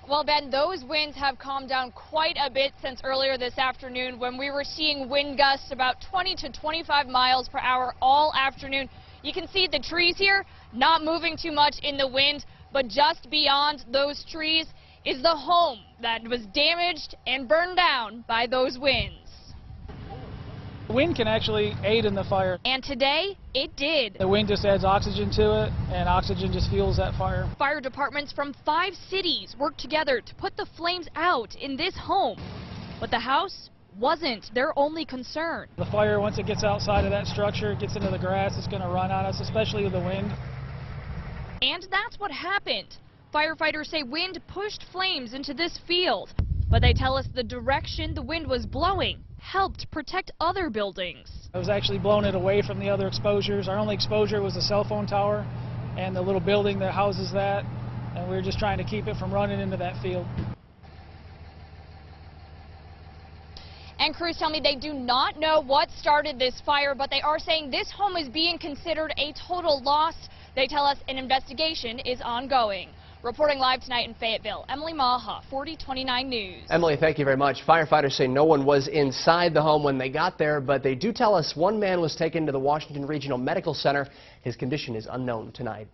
Well, Ben, those winds have calmed down quite a bit since earlier this afternoon when we were seeing wind gusts about 20 to 25 miles per hour all afternoon. You can see the trees here not moving too much in the wind, but just beyond those trees is the home that was damaged and burned down by those winds. The wind can actually aid in the fire. And today, it did. The wind just adds oxygen to it, and oxygen just fuels that fire. Fire departments from 5 cities worked together to put the flames out in this home. But the house wasn't their only concern. The fire, once it gets outside of that structure, it gets into the grass, it's going to run on us, especially with the wind. And that's what happened. Firefighters say wind pushed flames into this field. But they tell us the direction the wind was blowing helped protect other buildings. It was actually blowing it away from the other exposures. Our only exposure was the cell phone tower and the little building that houses that, and we were just trying to keep it from running into that field. And crews tell me they do not know what started this fire, but they are saying this home is being considered a total loss. They tell us an investigation is ongoing. Reporting live tonight in Fayetteville, Emily Maha, 4029 News. Emily, thank you very much. Firefighters say no one was inside the home when they got there, but they do tell us one man was taken to the Washington Regional Medical Center. His condition is unknown tonight.